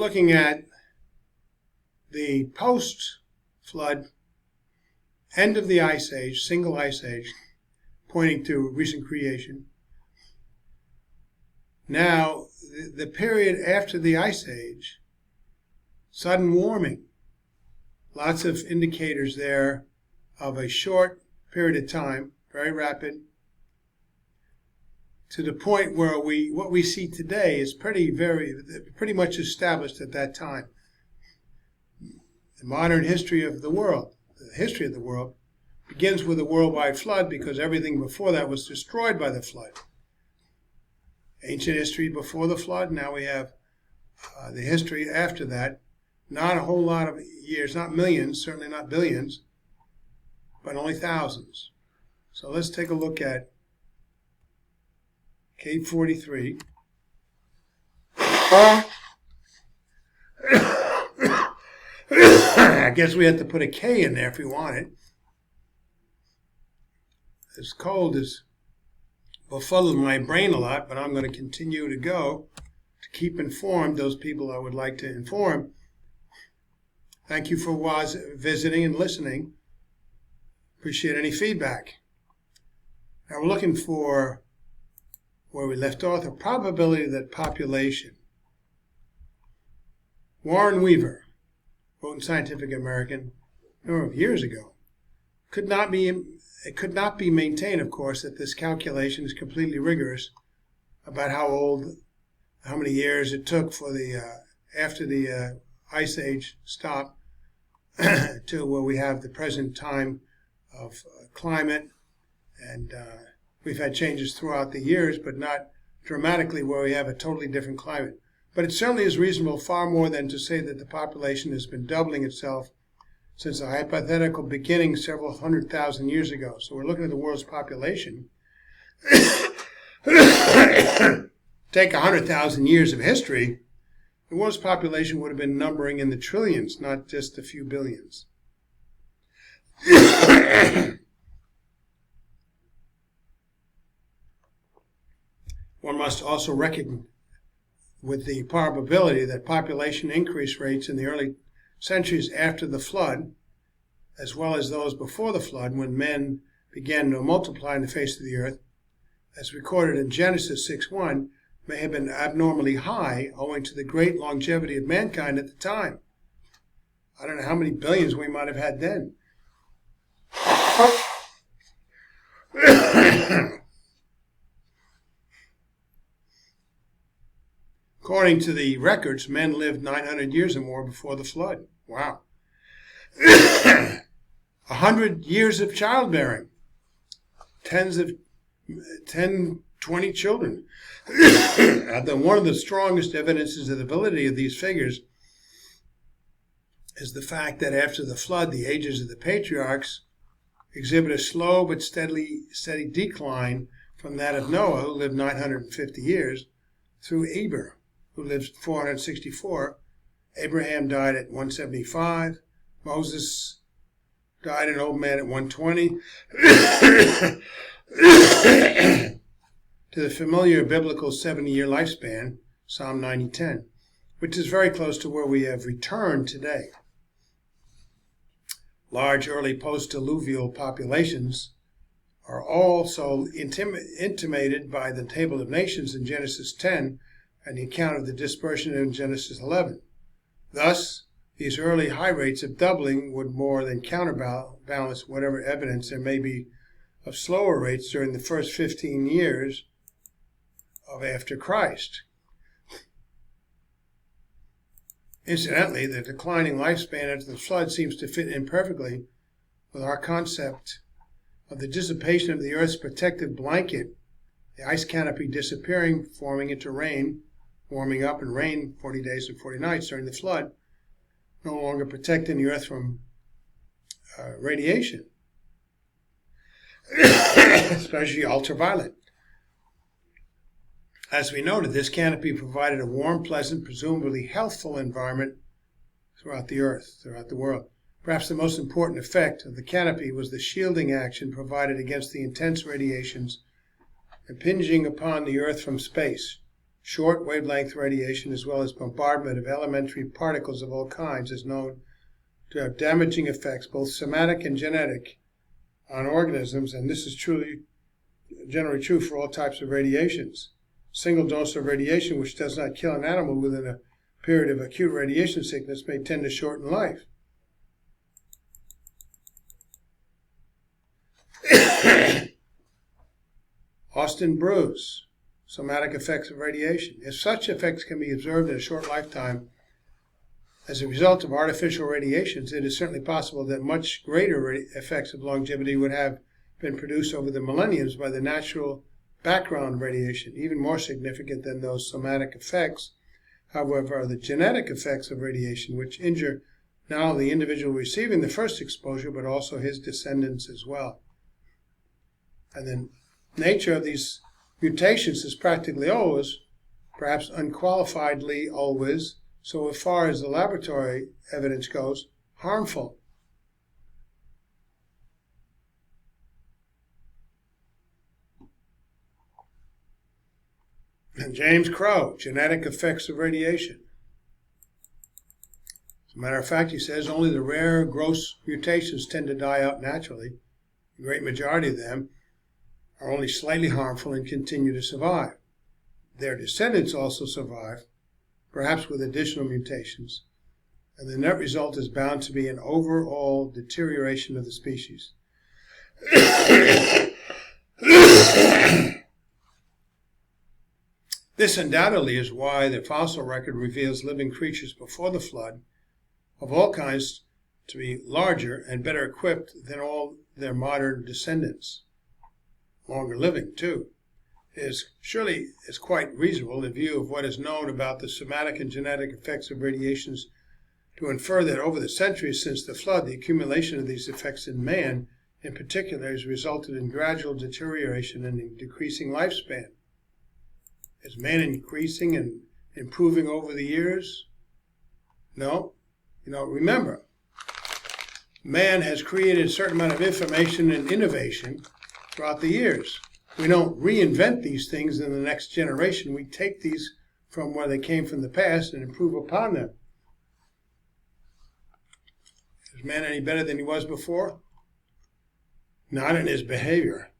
looking at the post-flood end of the Ice Age, single Ice Age, pointing to recent creation. Now, the period after the Ice Age, sudden warming. Lots of indicators there of a short period of time, very rapid, to the point where what we see today is pretty much established at that time. The modern history of the world, the history of the world, begins with a worldwide flood because everything before that was destroyed by the flood. Ancient history before the flood, now we have the history after that. Not a whole lot of years, not millions, certainly not billions, but only thousands. So let's take a look at K43. I guess we have to put a K in there if we want it. This cold has befuddled my brain a lot, but I'm going to continue to go to keep informed those people I would like to inform. Thank you for visiting and listening. Appreciate any feedback. Now we're looking for, where we left off, the probability that population. Warren Weaver wrote in Scientific American a number of years ago. It could not be maintained, of course, that this calculation is completely rigorous about how many years it took for after the Ice Age stopped to where we have the present time of climate, and we've had changes throughout the years, but not dramatically where we have a totally different climate. But it certainly is reasonable, far more than to say that the population has been doubling itself since a hypothetical beginning several 100,000 years ago. So we're looking at the world's population. Take 100,000 years of history, the world's population would have been numbering in the trillions, not just a few billions. One must also reckon with the probability that population increase rates in the early centuries after the flood, as well as those before the flood, when men began to multiply on the face of the earth, as recorded in Genesis 6:1, may have been abnormally high owing to the great longevity of mankind at the time. I don't know how many billions we might have had then. According to the records, men lived 900 years or more before the flood. Wow. 100 years of childbearing. 20 children. One of the strongest evidences of the validity of these figures is the fact that after the flood, the ages of the patriarchs exhibit a slow but steady decline from that of Noah, who lived 950 years, through Eber, who lived 464. Abraham died at 175. Moses died an old man at 120. To the familiar biblical 70-year lifespan, Psalm 90:10, which is very close to where we have returned today. Large early post-diluvial populations are also intimated by the Table of Nations in Genesis 10 and the account of the dispersion in Genesis 11. Thus, these early high rates of doubling would more than counterbalance whatever evidence there may be of slower rates during the first 15 years of after Christ. Incidentally, the declining lifespan after the flood seems to fit in perfectly with our concept of the dissipation of the Earth's protective blanket, the ice canopy disappearing, forming into rain, warming up and rain 40 days and 40 nights during the flood, no longer protecting the Earth from radiation, especially ultraviolet. As we noted, this canopy provided a warm, pleasant, presumably healthful environment throughout the Earth, throughout the world. Perhaps the most important effect of the canopy was the shielding action provided against the intense radiations impinging upon the Earth from space. short wavelength radiation, as well as bombardment of elementary particles of all kinds, is known to have damaging effects, both somatic and genetic, on organisms, and this is generally true for all types of radiations. Single dose of radiation which does not kill an animal within a period of acute radiation sickness may tend to shorten life. Austin Bruce, somatic effects of radiation. If such effects can be observed in a short lifetime as a result of artificial radiations, it is certainly possible that much greater effects of longevity would have been produced over the millenniums by the natural background radiation. Even more significant than those somatic effects, however, are the genetic effects of radiation, which injure not only the individual receiving the first exposure, but also his descendants as well. And the nature of these mutations is practically always, perhaps unqualifiedly always, so as far as the laboratory evidence goes, harmful. And James Crow, genetic effects of radiation. As a matter of fact, he says only the rare, gross mutations tend to die out naturally. The great majority of them are only slightly harmful and continue to survive. Their descendants also survive, perhaps with additional mutations, and the net result is bound to be an overall deterioration of the species. This undoubtedly is why the fossil record reveals living creatures before the flood of all kinds to be larger and better equipped than all their modern descendants. Longer living, too. Surely it's quite reasonable, in view of what is known about the somatic and genetic effects of radiations, to infer that over the centuries since the flood, the accumulation of these effects in man, in particular, has resulted in gradual deterioration and in decreasing lifespan. Is man increasing and improving over the years? No. Remember, man has created a certain amount of information and innovation throughout the years. We don't reinvent these things in the next generation. We take these from where they came from the past and improve upon them. Is man any better than he was before? Not in his behavior.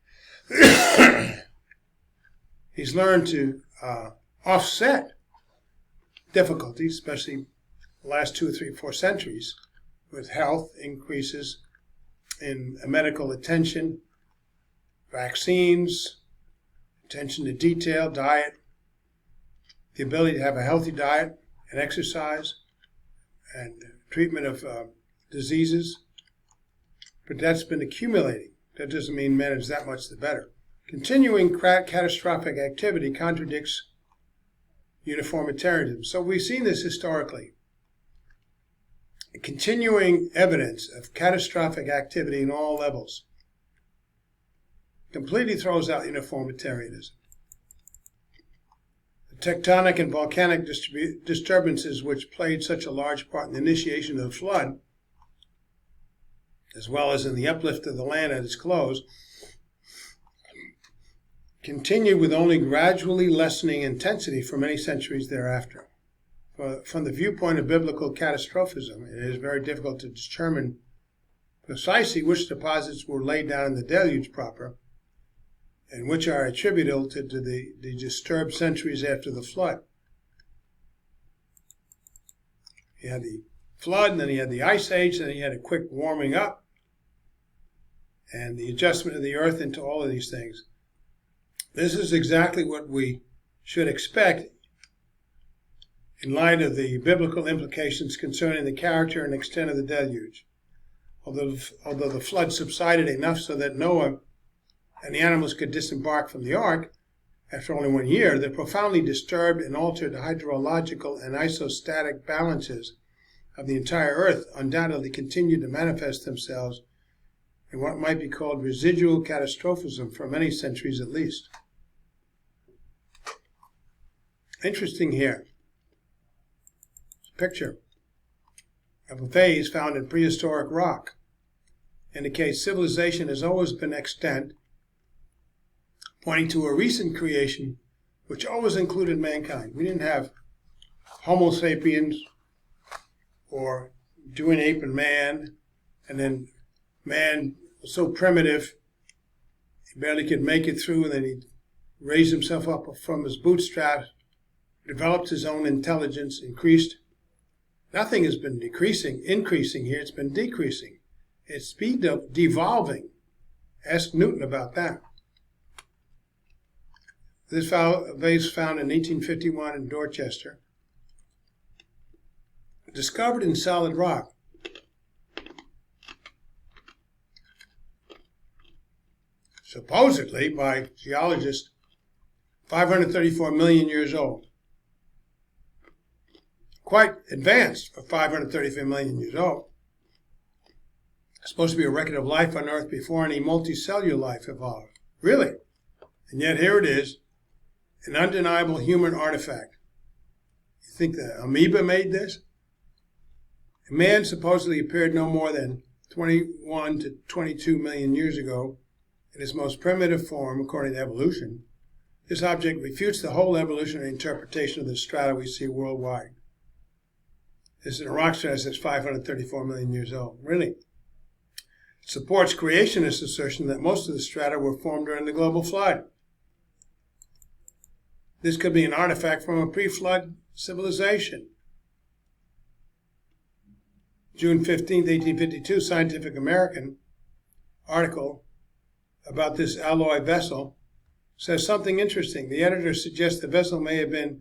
He's learned to offset difficulties, especially the last 2, 3, 4 centuries, with health increases in medical attention, vaccines, attention to detail, diet, the ability to have a healthy diet and exercise, and treatment of diseases. But that's been accumulating. That doesn't mean man is that much the better. Continuing catastrophic activity contradicts uniformitarianism. So we've seen this historically. Continuing evidence of catastrophic activity in all levels completely throws out uniformitarianism. The tectonic and volcanic disturbances which played such a large part in the initiation of the flood, as well as in the uplift of the land at its close, continued with only gradually lessening intensity for many centuries thereafter. From the viewpoint of biblical catastrophism, it is very difficult to determine precisely which deposits were laid down in the deluge proper and which are attributable to the disturbed centuries after the flood. You had the flood, and then you had the ice age, and then you had a quick warming up and the adjustment of the earth into all of these things. This is exactly what we should expect in light of the biblical implications concerning the character and extent of the deluge. Although the flood subsided enough so that Noah and the animals could disembark from the ark after only 1 year, the profoundly disturbed and altered hydrological and isostatic balances of the entire earth undoubtedly continued to manifest themselves in what might be called residual catastrophism for many centuries at least. Interesting here. It's a picture of a vase found in prehistoric rock. Indicates civilization has always been extant, pointing to a recent creation which always included mankind. We didn't have Homo sapiens or doing ape and man, and then man was so primitive he barely could make it through, and then he raised himself up from his bootstraps, developed his own intelligence, increased. Nothing has been increasing here, it's been decreasing. It's been devolving. Ask Newton about that. This vase found in 1851 in Dorchester, discovered in solid rock. Supposedly by geologists 534 million years old. Quite advanced for 534 million years old. It's supposed to be a record of life on Earth before any multicellular life evolved. Really? And yet here it is, an undeniable human artifact. You think the amoeba made this? Man supposedly appeared no more than 21 to 22 million years ago in its most primitive form, according to evolution. This object refutes the whole evolutionary interpretation of the strata we see worldwide. This is a rock strata that's 534 million years old. Really? It supports creationist assertion that most of the strata were formed during the global flood. This could be an artifact from a pre-flood civilization. June 15, 1852, Scientific American article about this alloy vessel says something interesting. The editor suggests the vessel may have been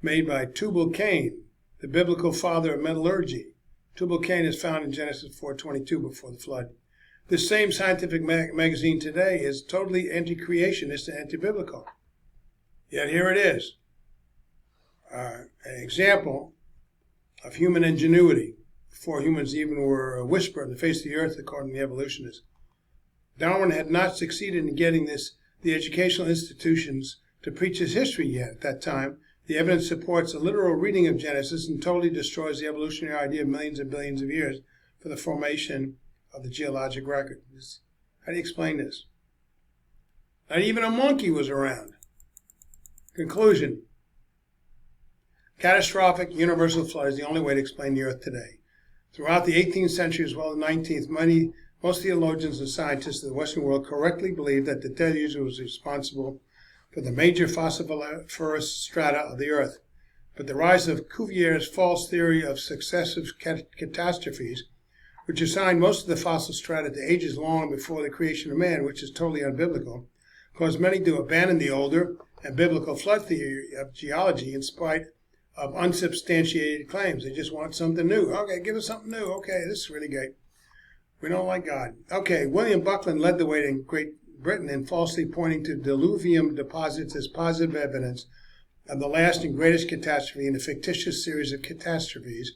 made by Tubal-Cain, the biblical father of metallurgy. Tubal-Cain is found in Genesis 4:22 before the flood. This same scientific magazine today is totally anti-creationist and anti-biblical. Yet here it is, an example of human ingenuity before humans even were a whisper on the face of the earth, according to the evolutionists. Darwin had not succeeded in getting the educational institutions to preach his history yet at that time. The evidence supports a literal reading of Genesis and totally destroys the evolutionary idea of millions and billions of years for the formation of the geologic record. How do you explain this? Not even a monkey was around. Conclusion. Catastrophic universal flood is the only way to explain the earth today. Throughout the 18th century as well as the 19th, most theologians and scientists of the Western world correctly believed that the deluge was responsible for the major fossiliferous strata of the earth. But the rise of Cuvier's false theory of successive catastrophes, which assigned most of the fossil strata to ages long before the creation of man, which is totally unbiblical, caused many to abandon the older and biblical flood theory of geology in spite of unsubstantiated claims. They just want something new. Okay, give us something new. Okay, this is really great. We don't like God. Okay, William Buckland led the way in Great Britain in falsely pointing to diluvium deposits as positive evidence of the last and greatest catastrophe in a fictitious series of catastrophes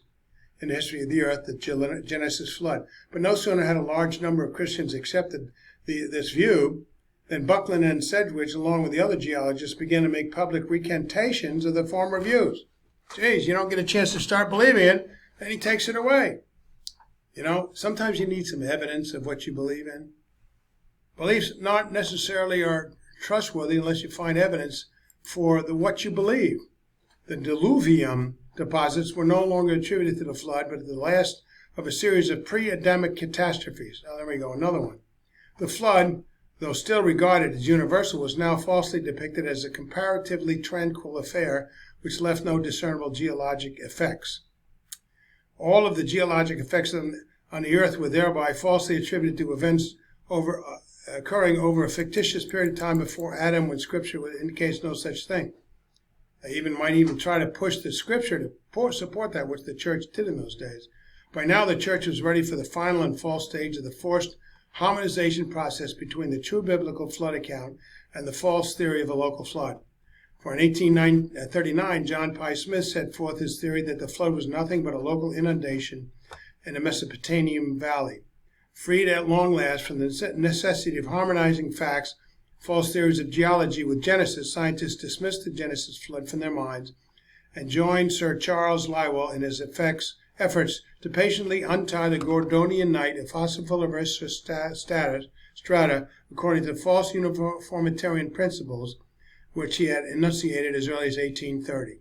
in the history of the earth, the Genesis flood. But no sooner had a large number of Christians accepted this view than Buckland and Sedgwick, along with the other geologists, began to make public recantations of the former views. Geez, you don't get a chance to start believing it, and he takes it away. You know, sometimes you need some evidence of what you believe in. Beliefs not necessarily are trustworthy unless you find evidence for what you believe. The diluvium deposits were no longer attributed to the flood, but to the last of a series of pre-Adamic catastrophes. Now, there we go, another one. The flood, though still regarded as universal, was now falsely depicted as a comparatively tranquil affair which left no discernible geologic effects. All of the geologic effects on the earth were thereby falsely attributed to events occurring over a fictitious period of time before Adam, when Scripture indicates no such thing. They might even try to push the Scripture to support that, which the church did in those days. By now, the church was ready for the final and false stage of the forced harmonization process between the true biblical flood account and the false theory of a local flood. For in 1839, John Pye Smith set forth his theory that the flood was nothing but a local inundation in the Mesopotamian valley. Freed at long last from the necessity of harmonizing facts, false theories of geology with Genesis, scientists dismissed the Genesis flood from their minds and joined Sir Charles Lyell in his efforts to patiently untie the Gordian knot of fossiliferous strata according to false uniformitarian principles, which he had enunciated as early as 1830.